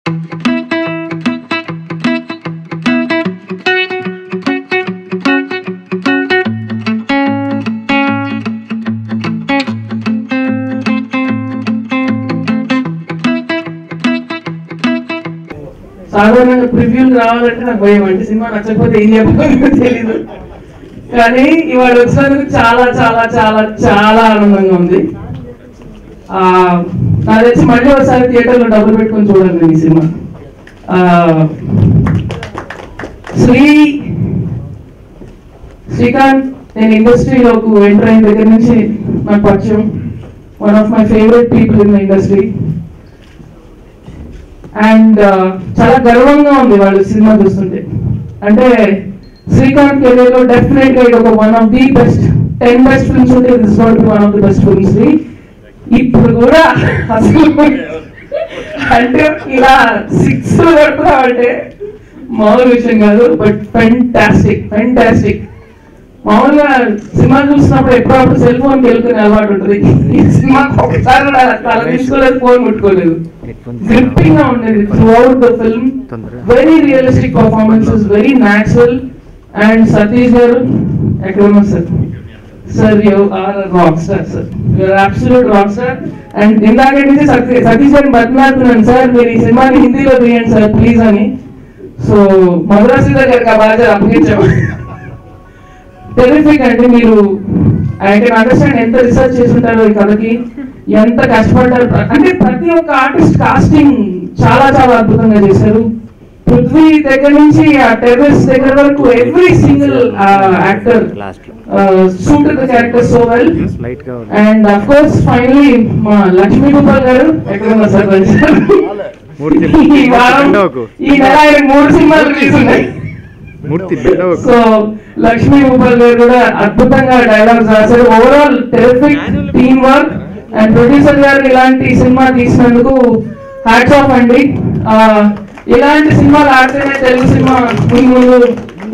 సాధారణంగా ప్రివ్యూలు రావాలంటే నాకు భయం అండి, సినిమా నచ్చకపోతే ఏం చెప్పాలో తెలీదు. కానీ ఇవాళ వచ్చినందుకు చాలా చాలా చాలా చాలా ఆనందంగా ఉంది. నాకు తెలిసి మళ్ళీ ఒకసారి థియేటర్లో డబ్బులు పెట్టుకొని చూడాలి ఈ సినిమా. శ్రీకాంత్ నేను ఇండస్ట్రీలోకి ఎంటర్ అయిన దగ్గర నుంచి నాకు పరిచయం. One of my favourite people in the industry. And చాలా గర్వంగా ఉంది వాళ్ళు సినిమా చూస్తుంటే. అంటే శ్రీకాంత్ కెరీర్ లో డెఫినెట్ గా ఇది ఒక one of the best 10 best films ఉంటే this not one of the best films. ఇప్పుడు కూడా అసలు అంటే ఇలా 6 కొడుతున్నాం అంటే మామూలు విషయం కాదు. But fantastic fantastic. మామూలుగా సినిమా చూసినప్పుడు ఎప్పుడప్పుడు సెల్ ఫోన్ గెలుకునే అలవాటు ఉంటుంది. ఈ సినిమాకి ఒకసారి కూడా అలా తీసుకోలేదు, ఫోన్ ముట్టుకోలేదు. గ్రిప్పింగ్ గా ఉండేది throughout the film. Very realistic performances, very natural. And Satish గారు ఎక్కడ ఉన్నారు sir? Sir you are rock star sir, you are absolute rock star. And ఇందాక నుంచి సతీష్ గారిని బతిమాలుతున్నాను, సార్ మీరు ఈ సినిమాని హిందీలో తీయండి సార్ ప్లీజ్ అని. సో మధురాసి గారికి ఆ బాధ్యత అప్పగించాము. టెరిఫిక్ అండి. మీరు ఐ కెన్ అండర్స్టాండ్ ఎంత రీసెర్చ్ చేసి ఉంటారో ఈ కథకి, ఎంత కష్టపడ్డారు. అంటే ప్రతి ఒక్క ఆర్టిస్ట్ కాస్టింగ్ చాలా చాలా అద్భుతంగా చేశారు. పృథ్వీ దగ్గర నుంచి ఆ టెర్రస్ దగ్గర వరకు every single actor suit the character so well. And of course finally మా లక్ష్మీ గోపాల్ గారు ఎక్కడ ఉన్నారు సార్? ఈ నెల ఆయన 3 సినిమాలు రిలీజ్ ఉన్నాయి. సో లక్ష్మీ గోపాల్ గారు కూడా అద్భుతంగా డైలాగ్స్ రాశారు. Overall terrific team work. And producer గారు ఇలాంటి సినిమా తీసినందుకు హ్యాట్స్ ఆఫ్ అండి. ఇలాంటి సినిమాలు ఆడితేనే తెలుగు సినిమా ముందు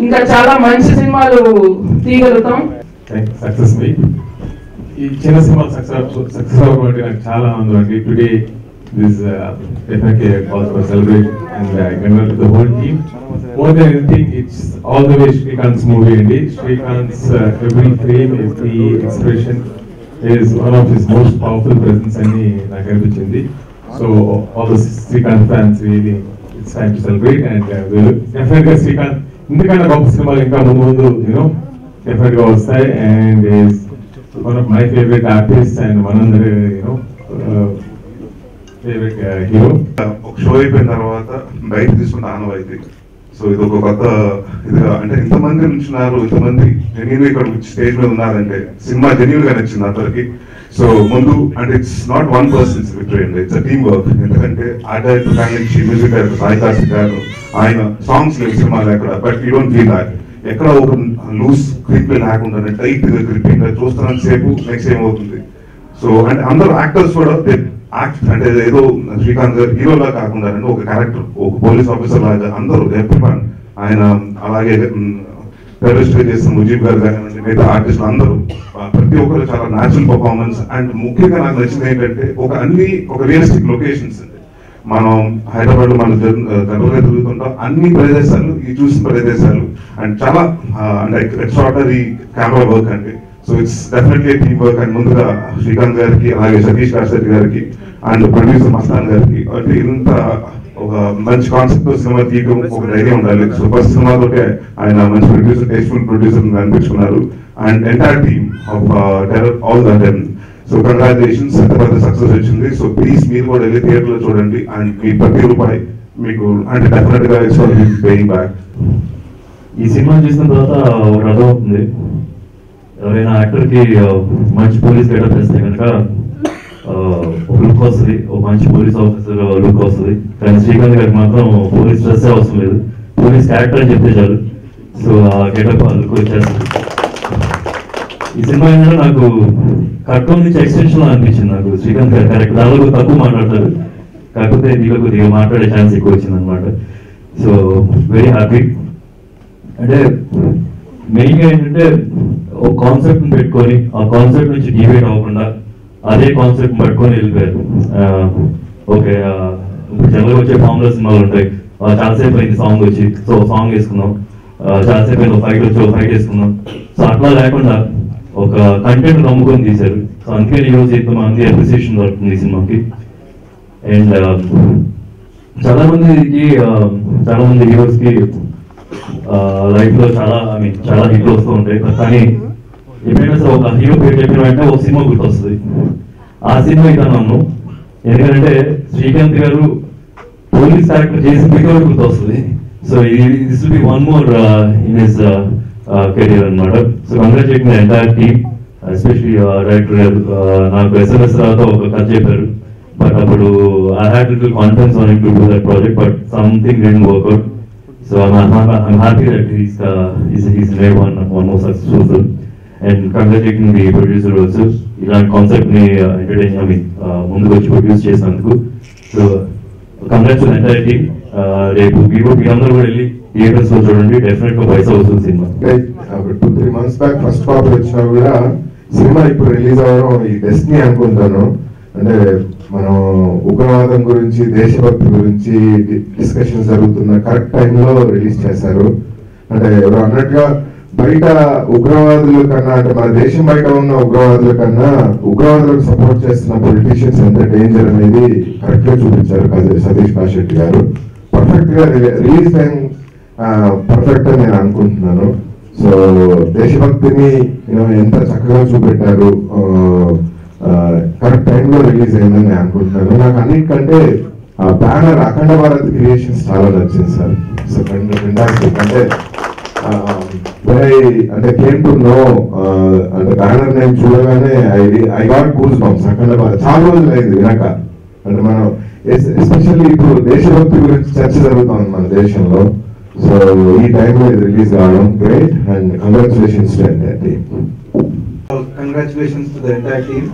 ఇంకా చాలా మంచి సినిమాలు తీయగలుగుతాం. సక్సెస్ ఈ చిన్న సినిమా సక్సెస్ అవ్వడం నాకు చాలా ఆనందం అండి. Today this definitely cause for celebration and I congratulate the whole team. More than anything, it's all the way Srikanth's movie అండి. Srikanth's every frame, every expression is one of his most powerful presence అని నాకు అనిపించింది. So all the Srikanth fans really it's time to celebrate and definitely Srikanth ఇంతకన్నా గొప్ప సినిమాలు ఇంకా ముందు definitely గా వస్తాయి. And is one of my favorite artists and మనందరి favorite hero. ఒక షో అయిపోయిన తర్వాత బయట తీసుకున్న ఆనవాయితీ. సో ఇది ఒక కొత్త ఇదిగా అంటే ఇంతమంది నుంచున్నారు, ఇంతమంది జెన్యూన్ ఇక్కడ స్టేజ్ మీద ఉన్నారంటే సినిమా జెన్యూన్ గా నచ్చింది అందరికి. సో ముందు అంటే it's not one persons victory అండి, ఇట్స్ టీమ్ వర్క్. ఎందుకంటే ఆ డైరెక్టర్ కానీ మ్యూజిక్ డైరెక్టర్ సాయి కార్తిక్ గారు ఆయన సాంగ్స్ లేవు సినిమాలు ఎక్కడ, but you don't feel that. ఎక్కడ ఒక లూజ్ గ్రిప్ లేకుండా టైట్ గా గ్రిప్పింగ్ చూస్తున్నంత సేపు నెక్స్ట్ ఏమవుతుంది. సో అంటే అందరూ యాక్టర్స్ కూడా అంటే ఏదో శ్రీకాంత్ గారు హీరోలా కాకుండా ఒక క్యారెక్టర్, ఒక పోలీస్ ఆఫీసర్ లాగా అందరూ ఎవ్రీవన్ ఆయన, అలాగే టెర్రరిస్ట్ చేసిన ముజీబ్ గారు కానివ్వండి, మిగతా ఆర్టిస్టులు అందరూ ప్రతి ఒక్కరు చాలా న్యాచురల్ పర్ఫార్మెన్స్. అండ్ ముఖ్యంగా నాకు నచ్చింది ఏంటంటే ఒక రియలిస్టిక్ లొకేషన్స్. మనం హైదరాబాద్ లో మనం జనరల్గా తిరుగుతుంటాం, అన్ని ప్రదేశాలు ఈ చూసిన ప్రదేశాలు అండ్ చాలా అంటే ఎక్స్ట్రాడనరీ కెమెరా వర్క్ అండి. So it's definitely team work. And ముందుగా శ్రీకాంత్ గారికి, అలాగే సతీష్ కాశెట్టి గారికి అండ్ ప్రొడ్యూసర్ మస్తాన్ గారికి, అంటే ఇంత ఒక మంచి కాన్సెప్ట్ తో సినిమా తీయడం ఒక ధైర్యం ఉండాలి. సో ఫస్ట్ సినిమాతో ఆయన మంచి ప్రొడ్యూసర్, టేస్ట్ఫుల్ ప్రొడ్యూసర్ అనిపించుకున్నారు. And entire team of terror all them. So congratulations, ఎంత పెద్ద సక్సెస్ వచ్చింది. సో ప్లీజ్ మీరు కూడా వెళ్ళి థియేటర్ లో చూడండి. అండ్ మీ ప్రతి రూపాయి మీకు అంటే డెఫినెట్ గా ఇట్స్ పేయింగ్ బ్యాక్. ఈ సినిమా చూసిన తర్వాత ఒక అర్థం అవుతుంది, ఎవరైనా యాక్టర్ కి మంచి పోలీస్ గెటప్ వేస్తే కనుక ఒక లుక్ వస్తుంది, ఒక మంచి పోలీస్ ఆఫీసర్ లుక్ వస్తుంది. కానీ శ్రీకాంత్ గారికి మాత్రం పోలీస్ డ్రెస్ అవసరం లేదు, పోలీస్ క్యారెక్టర్ అని చెప్తే చాలు. సో ఆ గెటప్ ఆ లుక్ వచ్చేస్తుంది. ఈ సినిమా ఏంటంటే నాకు కార్టూన్ నుంచి ఎక్స్టెన్షన్ అనిపించింది. నాకు శ్రీకాంత్ గారి క్యారెక్టర్ దాదాపు తక్కువ మాట్లాడతారు, కాకపోతే దీనిలో కొద్దిగా మాట్లాడే ఛాన్స్ ఎక్కువ వచ్చింది అనమాట. So very happy. అంటే మెయిన్గా ఏంటంటే ఒక కాన్సెప్ట్ని పెట్టుకొని ఆ కాన్సెప్ట్ నుంచి డివైడ్ అవ్వకుండా అదే కాన్సెప్ట్ పట్టుకొని వెళ్ళిపోయారు. ఓకే ఇప్పుడు జనరల్గా వచ్చే ఫామ్లో సినిమాలు ఉంటాయి, చాలాసేపు అయింది సాంగ్ వచ్చి, సో సాంగ్ వేసుకున్నాం, చాలాసేపు అయింది ఫైట్ వచ్చి ఫైట్ వేసుకున్నాం. సో అట్లా లేకుండా ఒక కంటెంట్ నమ్ముకొని తీశారు. సో అందుకే ఈరోజు ఇంతమంది అప్రిసియేషన్ దొరుకుతుంది ఈ సినిమాకి. అండ్ చాలా మంది హీరోస్ కి లైఫ్ లో చాలా హిట్లు వస్తూ ఉంటాయి. కానీ ఎప్పుడైనా సరే ఒక హీరో పేరు చెప్పిన వెంటనే ఒక సినిమా గుర్తొస్తుంది. ఆ సినిమా ఇక నన్ను, ఎందుకంటే శ్రీకాంత్ గారు పోలీస్ క్యారెక్టర్ చేసి కూడా గుర్తొస్తుంది. So this will be one more in his career అనమాట. So congratulate my entire team, especially director గారు. నాకు SMS తర్వాత ఒక కథ చెప్పారు, బట్ అప్పుడు I had little confidence on him to do that project, but something didn't work out. So I'm happy that he's made one more successful film. And congratulating the producer also, ఇలాంటి concept ని ముందుకు వచ్చి produce చేసినందుకు. So congrats entire team. రేపు మీరందరూ కూడా వెళ్ళి theatres లో చూడండి, డెఫినెట్ గా పైసా వస్తుంది cinema. 2-3 months back first copy వచ్చినా కూడా సినిమా ఇప్పుడు రిలీజ్ అవ్వడం ఈ డెస్టినీ అనుకుంటాను. అంటే మనం ఉగ్రవాదం గురించి, దేశభక్తి గురించి డిస్కషన్స్ జరుగుతున్న కరెక్ట్ టైంలో రిలీజ్ చేశారు. అంటే ఎవరు అన్నట్టుగా బయట ఉగ్రవాదుల కన్నా, అంటే మన దేశం బయట ఉన్న ఉగ్రవాదుల కన్నా ఉగ్రవాదులకు సపోర్ట్ చేస్తున్న పొలిటీషియన్స్ ఎంత డేంజర్ అనేది కరెక్ట్ గా చూపించారు సతీష్ కాశెట్టి గారు. పర్ఫెక్ట్ గా రిలీజ్ టైం పర్ఫెక్ట్ అని నేను అనుకుంటున్నాను. సో దేశభక్తిని ఎంత చక్కగా చూపెట్టారు, కరెక్ట్ టైంలో రిలీజ్ అయిందని నేను అనుకుంటున్నాను. నాకు అన్నిటికంటే బ్యానర్ అఖండ భారత్ క్రియేషన్స్ చాలా నచ్చింది సార్. So fantastic. అంటే కేమ్ టు నో, అంటే బ్యానర్ నేను చూడగానే ఐ గాట్ గూస్ బంప్స్. అఖండ భారత్ చాలా రోజులు అయింది వినక. అంటే మనం ఎస్పెషల్లీ ఇప్పుడు దేశభక్తి గురించి చర్చ జరుగుతుంది మన దేశంలో. సో ఈ టైంలో ఇది రిలీజ్ కావడం great, and congratulations to entire team. Congratulations to the entire team.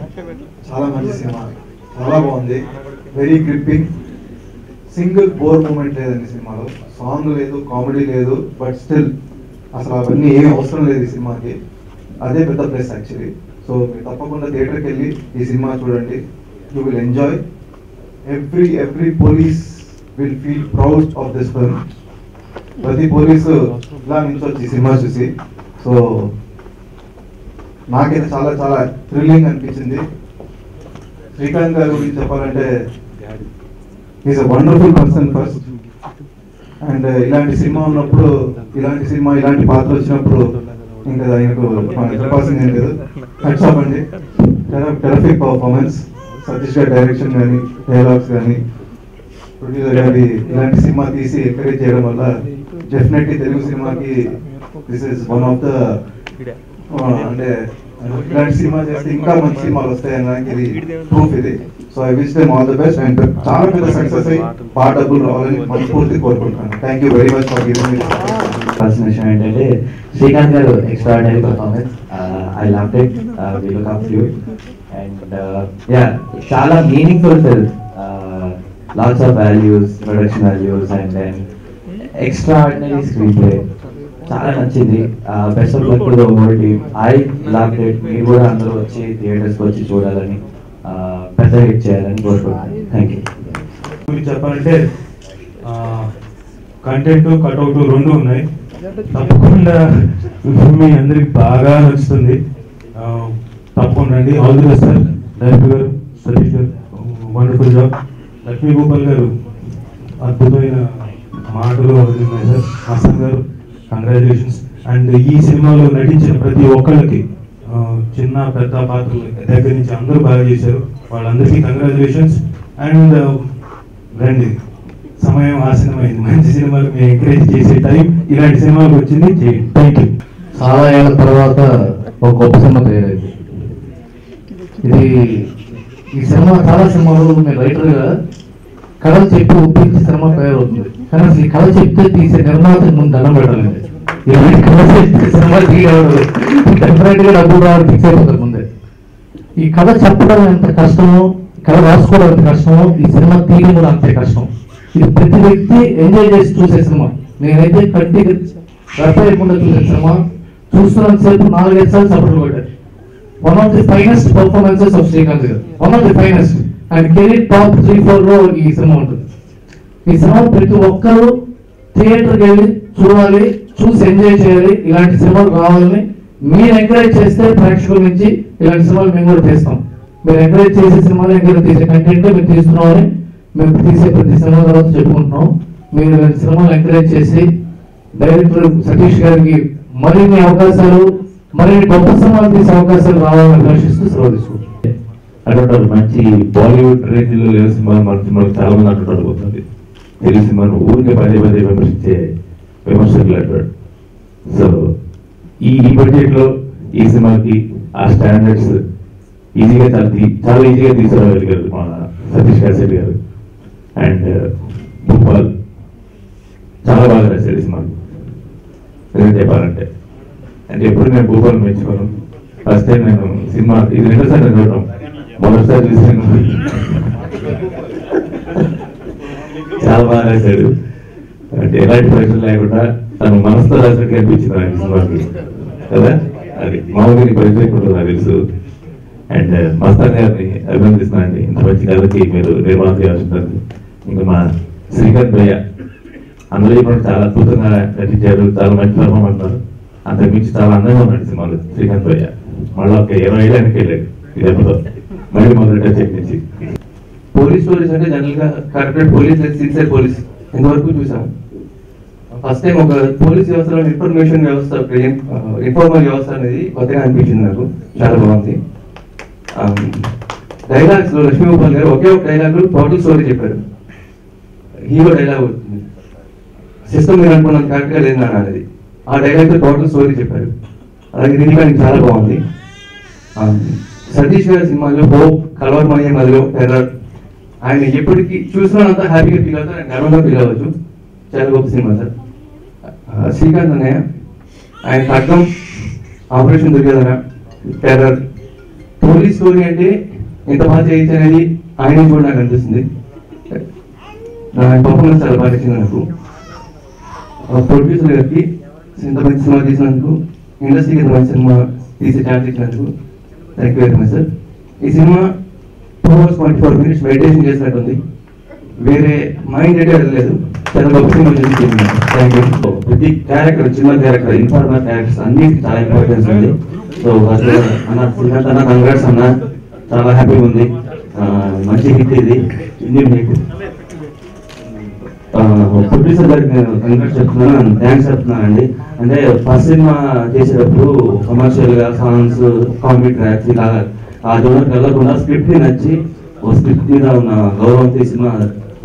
చాలా మంచి సినిమా, చాలా బాగుంది, very gripping. Single bore moment లేదండి సినిమాలో. సాంగ్ లేదు, కామెడీ లేదు, బట్ స్టిల్ అసలు అవన్నీ ఏం అవసరం లేదు ఈ సినిమాకి. అదే పెద్ద ప్లస్ యాక్చువల్లీ. సో మీరు తప్పకుండా థియేటర్కి వెళ్ళి ఈ సినిమా చూడండి, you will enjoy. Every police will feel proud of this film. ప్రతి పోలీసు ఇలా నిల్చొచ్చి ఈ సినిమా చూసి. సో నాకైతే చాలా చాలా థ్రిల్లింగ్ అనిపించింది. శ్రీకాంత్ గారి గురించి చెప్పాలంటే is a wonderful person first. And ఇలాంటి సినిమా ఉన్నప్పుడు, ఇలాంటి పాత్ర వచ్చినప్పుడు ఇంకా ఆయనకు చెప్పాల్సింది ఏం లేదు. హ్యాట్స్ ఆఫ్ అండి, టెరఫిక్ పర్ఫార్మెన్స్. సతీష్ గారి డైరెక్షన్ కానీ, డైలాగ్స్ కానీ, ప్రొడ్యూసర్ గారి ఇలాంటి సినిమా తీసి ఎంకరేజ్ చేయడం వల్ల డెఫినెట్లీ తెలుగు సినిమాకి this is one of the, అంటే ఇలాంటి సినిమా చేస్తే ఇంకా మంచి సినిమాలు వస్తాయనడానికి ఇది ప్రూఫ్ ఇది. So I wish them all the best. And చాలా పెద్ద సక్సెస్ అయ్యి పార్ట్ డబ్బులు రావాలని మనస్ఫూర్తి కోరుకుంటున్నాను. Thank you very much for giving me. First విషయం ఏంటంటే Srikanth garu extraordinary performance. I loved it. We look up to you. And yeah, చాలా meaningful film. Lots of values, production values, and then extraordinary screen play. చాలా నచ్చింది. Best of luck to the whole team. I loved it. మీరు కూడా అందరూ వచ్చి థియేటర్స్కి వచ్చి చూడాలని, పెద్ద హిట్ చేయాలని కోరుకుంటున్నాను. Thank you. చెప్పాలంటే కంటెంట్, కట్అవుట్ రెండు ఉన్నాయి. తప్పకుండా మీ అందరికి బాగా నచ్చుతుంది. తప్పకుండా రండి. All the best sir. Director గారు, సతీష్ గారు, వండర్ఫుల్ జాబ్. లక్ష్మీ గోపాల్ గారు అద్భుతమైన మాటలు ఉన్నాయి సార్. హసన్ గారు కంగ్రాచులేషన్స్. అండ్ ఈ సినిమాలో నటించిన ప్రతి ఒక్కళ్ళకి, చిన్న పెద్ద పాత్రల దగ్గర నుంచి అందరూ బాగా చేశారు. వాళ్ళందరికీ కంగ్రాచులేషన్స్. అండ్ రండి, సమయం ఆసన్నమైంది. మంచి సినిమాలు మేము ఎంకరేజ్ చేసే టైం ఇలాంటి సినిమాలకు వచ్చింది. చేయండి. Thank you. చాలా ఏళ్ళ తర్వాత ఒక గొప్ప సినిమా తయారైంది ఇది. ఈ సినిమా చాలా సినిమాలు మీరు రైటర్గా కథలు చెప్పి ఒప్పించి సినిమా తయారవుతుంది. కానీ అసలు ఈ కథ చెప్తే తీసే నిర్మాతకు ముందు దండం పెట్టాలండి. ఇలాంటి కథ చెప్తే సినిమా తీయవడదు, డెఫినెట్ గా డబ్బులు రావడం ఫిక్స్ అయిపోతారు ముందే. ఈ కథ చెప్పడం ఎంత కష్టమో, కథ రాసుకోవడం ఎంత కష్టమో, ఈ సినిమా తీయడం కూడా అంతే కష్టం. ఇది ప్రతి వ్యక్తి ఎంజాయ్ చేసి చూసే సినిమా. నేనైతే కంటికి రఫైకుండా చూసే సినిమా. చూస్తున్నంత సేపు 4-5 సార్లు సపోర్ట్ కొట్టారు. One of the finest performances of Srikanth garu. One of the finest. And career top 3-4 లో ఈ సినిమా ఉంటుంది. ఈ సినిమా ప్రతి ఒక్కరూ థియేటర్కి వెళ్ళి చూడాలి, చూసి ఎంజాయ్ చేయాలి. ఇలాంటి సినిమాలు రావాలని మీరు ఎంకరేజ్ చేస్తే ప్రేక్షకుల నుంచి ఇలాంటి సినిమాలు మేము కూడా తీస్తాం. మీరు ఎంకరేజ్ చేసే సినిమాలు ఎంకరేజ్ చేసే కంటెంట్ మీరు తీస్తున్నామని మేము తీసే ప్రతి సినిమా తర్వాత చెప్పుకుంటున్నాం. మీరు ఇలాంటి సినిమాలు ఎంకరేజ్ చేసి డైరెక్టర్ సతీష్ గారికి మరిన్ని అవకాశాలు, మరిన్ని గొప్ప సినిమాలు తీసే అవకాశాలు రావాలని ఆశిస్తూ సెలవు తీసుకుంటాం. అటువంటి మంచి బాలీవుడ్ రేంజ్లో లేని సినిమాలు మన సినిమాలు చాలా మంది అంటుంటారు పోతుంది. తెలుగు సినిమాను ఊరికే పదే పదే విమర్శించే విమర్శకులు అంటాడు. సో ఈ బడ్జెట్లో ఈ సినిమాకి ఆ స్టాండర్డ్స్ ఈజీగా చాలా ఈజీగా తీసుకురాగలిగారు మన సతీష్ కాసేటి గారు. అండ్ భూపాల్ చాలా బాగా రాశారు ఈ సినిమాకి నిజం చెప్పాలంటే. అంటే ఎప్పుడు నేను భూపాల్ మెచ్చుకోను. ఫస్ట్ టైం నేను సినిమా ఇది రెండోసారి నేను చూడటం, మొదటిసారి చూసాను. చాలా బాగా రాశాడు. అంటే ఎలాంటి ప్రశ్నలు లేకుండా తను మనసుతో రాసినట్టు అనిపించింది నాకు సినిమాకి కదా. అది మామూలుగా పరిచయం ఉంటుంది నాకు తెలుసు. అండ్ మస్తాన్ గారిని అభినందిస్తున్నానండి. ఇంత మంచి కథకి మీరు నిర్మాణం చేయాల్సింది. ఇంకా మా శ్రీకాంత్ భయ్య అందరూ ఇప్పుడు చాలా అద్భుతంగా నటించారు, చాలా మంచి పర్ఫార్మ్ అంటున్నారు. అంతకు మించి చాలా అందంగా ఉన్నాడు సినిమాలో శ్రీకాంత్ భయ్య. మళ్ళీ ఒక 20 ఏళ్ళు వెనక్కి వెళ్ళాడు ఇది ఎప్పుడో మళ్ళీ మొదటి చెప్పించి. పోలీస్ స్టోరీస్ అంటే జనరల్ గా కరెక్టెడ్ పోలీస్, సిన్సియర్ పోలీస్ ఇంతవరకు చూసాం. ఫస్ట్ టైం ఒక పోలీస్ వ్యవస్థలో ఇన్ఫర్మేషన్ వ్యవస్థ, ఇన్ఫార్మల్ వ్యవస్థ అనేది కొత్తగా అనిపించింది నాకు. చాలా బాగుంది. డైలాగ్స్ లో లక్ష్మీగోపాల్ గారు ఒకే ఒక డైలాగ్ టోటల్ స్టోరీ చెప్పారు. హీరో డైలాగ్ అవుతుంది, సిస్టమ్ మీరు అనుకున్నంత కరెక్ట్ గా లేదు అనేది. ఆ డైలాగ్ టోటల్ స్టోరీ చెప్పారు. అలాగే రీకానికి చాలా బాగుంది. సతీష్ గారి సినిమాలో హోప్, కలవరమయ్యే మధ్యలో టెర్రర్, ఆయన ఎప్పటికీ చూసినంత హ్యాపీగా ఫీల్ అవుతారు, ఆయన గర్వంగా ఫీల్ అవ్వచ్చు. చాలా గొప్ప సినిమా సార్. శ్రీకాంత్ అన్నయ్య ఆయన ఖడ్గం, operation Duryodhana, terror, police story అంటే ఎంత బాగా చేయొచ్చు అనేది ఆయన కూడా నాకు అనిపిస్తుంది. ఆయన పర్ఫార్మెన్స్ చాలా బాగా నచ్చింది నాకు. ప్రొడ్యూసర్ గారికి ఇంత మంచి సినిమా తీసినందుకు, ఇండస్ట్రీకి ఇంత మంచి సినిమా తీసే ఛాన్స్ ఇచ్చినందుకు thank you very much sir. ఈ సినిమా 2 hours 24 minutes మెడిటేషన్ చేసినట్టుంది. వేరే మైండ్ అయితే వెళ్ళలేదు. చాలా గొప్ప సినిమా చేసి థ్యాంక్ యూ. ప్రతి క్యారెక్టర్, చిన్న క్యారెక్టర్, ఇన్ఫార్మర్ క్యారెక్టర్స్ అన్నిటికీ చాలా ఇంపార్టెన్స్ ఉంది. సో ఫస్ట్ అన్న శ్రీకాంత్ అన్న కంగ్రాట్స్ అన్న, చాలా హ్యాపీగా ఉంది. మంచి హిట్ ఇది ఇండియన్ హిట్. ప్రొడ్యూసర్ గారికి నేను కంగ్రాట్స్ చెప్తున్నాను, థ్యాంక్స్ చెప్తున్నానండి. అంటే ఫస్ట్ సినిమా చేసేటప్పుడు కమర్షియల్ గా సాంగ్స్, కామెడీ ట్రాక్స్ ఇలా ఆ జోనర్కి వెళ్ళకుండా స్క్రిప్ట్ ని నచ్చి ఓ స్క్రిప్ట్ మీద ఉన్న గౌరవంతో సినిమా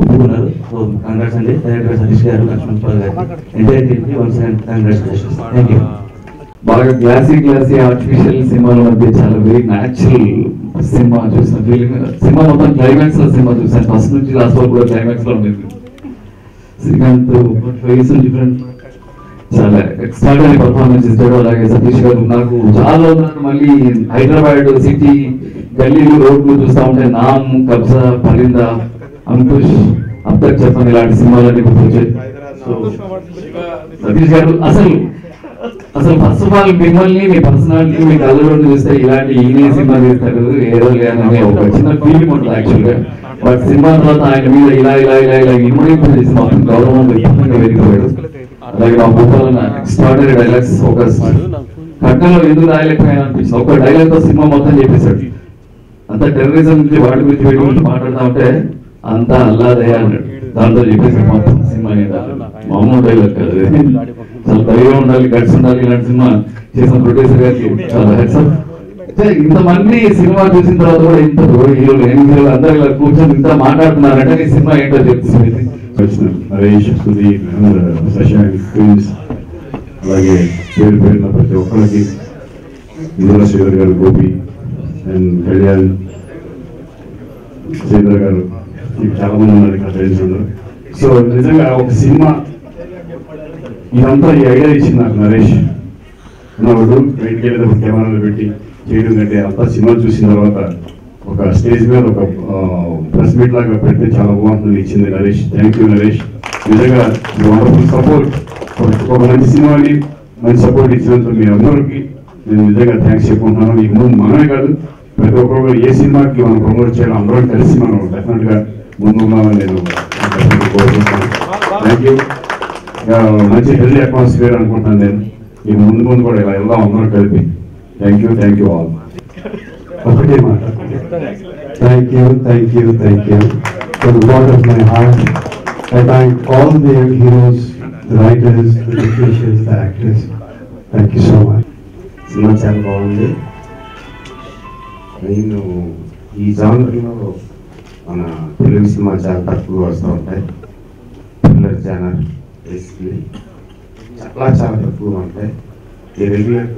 ఒప్పుకున్నారు. సో కంగ్రాట్స్ అండి డైరెక్టర్ సతీష్ గారు, లక్ష్మణ్ పాల్ గారు, ఎంటైర్ టీమ్కి once and congratulations. Thank you. బాగా క్లాసీ ఆర్టిఫిషియల్ సినిమాల మధ్య చాలా వెరీ న్యాచురల్ సినిమా చూసిన ఫీలింగ్. సినిమా మొత్తం క్లైమాక్స్ లో సినిమా చూసాను, ఫస్ట్ నుంచి లాస్ట్ వరకు కూడా క్లైమాక్స్ లో ఉండేది. శ్రీకాంత్ ఫేస్ డిఫరెంట్, చాలా ఎక్స్ట్రాడనరీ పర్ఫార్మెన్స్ ఇస్తాడు. అలాగే సతీష్ గారు నాకు చాలా రోజులు మళ్ళీ హైదరాబాద్ సిటీ గల్లీలు రోడ్లు చూస్తా ఉంటే నామ్, కబ్జా, పరిందా, అంకుష్, అబ్దక్ చెప్పని ఇలాంటి సినిమాలన్నీ గుర్తొచ్చాయి. సో సతీష్ గారు అసలు ఫస్ట్ ఆఫ్ ఆల్ మిమ్మల్ని, మీ పర్సనాలిటీ, మీ కళ్ళలో చూస్తే ఇలాంటి ఈయనే సినిమా తీస్తారు ఏదో లేదని ఒక చిన్న ఫీలింగ్ ఉంటుంది యాక్చువల్ గా. బట్ సినిమా తర్వాత ఆయన మీద ఇలా ఇలా ఇలా ఇలా ఇన్వైట్ చేసి మాత్రం గౌరవం విపరీతంగా పెరిగిపోయాడు. అలాగే మా భూపాలన్న ఎక్స్ట్రాడనరీ డైలాగ్స్, ఒక కట్టంలో ఎందుకు రాయలేకపోయాను అనిపించింది. ఒక డైలాగ్ తో సినిమా మొత్తం చెప్పేశాడు. అంత టెర్రరిజం నుంచి వాటి గురించి వీటి గురించి మాట్లాడుతూ ఉంటే అంతా అల్లాదే అన్నాడు. దాంతో చెప్పేసి మొత్తం సినిమా మామూలు డైలాగ్ కాదు, చాలా ధైర్యం ఉండాలి, గట్స్ ఉండాలి. ఇలాంటి సినిమా చేసిన ప్రొడ్యూసర్ గారికి చాలా హెడ్స్ ఆఫ్. ఇంతమంది సినిమా చూసిన తర్వాత కూడా ఇంత హీరోలు, హీరోలు అందరూ ఇలా కూర్చొని ఇంత మాట్లాడుతున్నారంటే ఈ సినిమా ఏంటో చెప్తుంది. నరేష్, సుదీప్, శశాంక్, ప్రిన్స్, అలాగే పేరు పేరున ప్రతి ఒక్కరికి, ఇందులో శ్రీధర్ గారు, గోపి అండ్ కళ్యాణ్, శ్రీధర్ గారు, చాలా మంది ఉన్నారు ఇక్కడ ఫ్రెండ్స్ ఉన్నారు. సో నిజంగా ఒక సినిమా ఇదంతా ఈ ఐడియా ఇచ్చింది నాకు నరేష్. ఉన్నప్పుడు బయటికి వెళ్ళేటప్పుడు కెమెరాలు పెట్టి చేయడం కంటే అంతా సినిమా చూసిన తర్వాత ఒక స్టేజ్ మీద ఒక ప్రెస్ మీట్ లాగా పెడితే చాలా బాగుంటుంది ఇచ్చింది నరేష్. Thank you Naresh. నిజంగా వండర్ఫుల్ సపోర్ట్, ఒక మంచి సినిమాని మంచి సపోర్ట్ ఇచ్చినందుకు మీ అందరికీ నేను నిజంగా థ్యాంక్స్ చెప్పుకుంటున్నాను. ఇక ముందు మనమే కాదు, ప్రతి ఒక్కరు ఏ సినిమాకి మనం ప్రమోట్ చేయాలి, అందరం కలిసి మనం డెఫినెట్గా ముందున్నామని నేను కోరుకుంటున్నాను. Thank you. మంచి హెల్దీ అట్మాస్ఫియర్ అనుకుంటున్నాను నేను. ఇది ముందు కూడా ఇలా వెళ్దాం అందరం కలిపి. Thank you all. ఒకటే మాట, thank you from the bottom of my heart. I thank all the heroes, the writers, the technicians, the actors. Thank you so much. Cinema చాలా బాగుంది. నేను ఈ జానర్లో మన తెలుగు సినిమా చాలా తక్కువ వస్తూ ఉంటాయి. థ్రిల్లర్ జానర్ బేసిక్లీ చాలా తక్కువ ఉంటాయి. ఈ రెగ్యులర్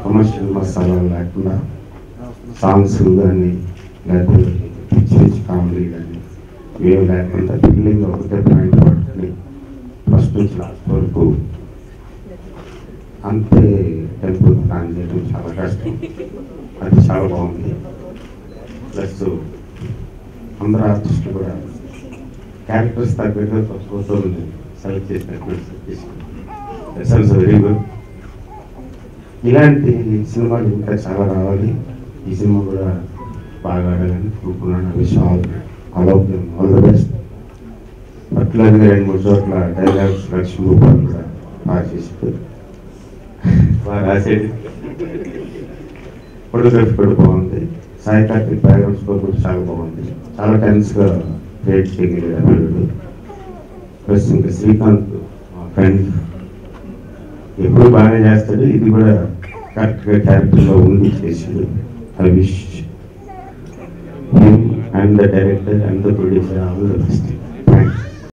కమర్షియల్ మసాలాలు లేకుండా సాంగ్స్ కానీ లేకపోతే పిచ్చి కామెడీ కానీ ఏమి లేకుండా థ్రిల్లింగ్ ఒకటే పాయింట్ పట్టుకుని ఫస్ట్ నుంచి లాస్ట్ వరకు అంతే టెంపుల్ ప్లాన్ చేయడం చాలా కష్టం. అది చాలా బాగుంది. ప్లస్ అందరు ఆర్టిస్టులు కూడా క్యారెక్టర్స్ తగ్గట్టుగా ఫోటోలు సెలెక్ట్ చేసినట్టు వెరీ గుడ్. ఇలాంటి సినిమాలు ఇంకా చాలా రావాలి. ఈ సినిమా కూడా బాగా ఆడాలని కోరుకున్నాను. విషయం ఆల్ ద బెస్ట్. పర్టికులర్గా 2-3 చోట్ల డైలాగ్స్ లక్ష్మీ రూపాయలు కూడా బాగా చేసి బాగా రాసేది. ఫోటోగ్రఫీ కూడా బాగుంది. సాయి కార్తిక్ బ్యాక్గ్రౌండ్ స్కోర్ కూడా చాలా బాగుంది. చాలా టెన్స్గా క్రియేట్ చేయగలిగాడు. ప్లస్ ఇంకా శ్రీకాంత్ మా ఫ్రెండ్ ఎప్పుడు బాగానే చేస్తాడు. ఇది కూడా కరెక్ట్గా క్యారెక్టర్లో ఉండి చేసాడు. I wish him and the director and the producer all the best. Thank you.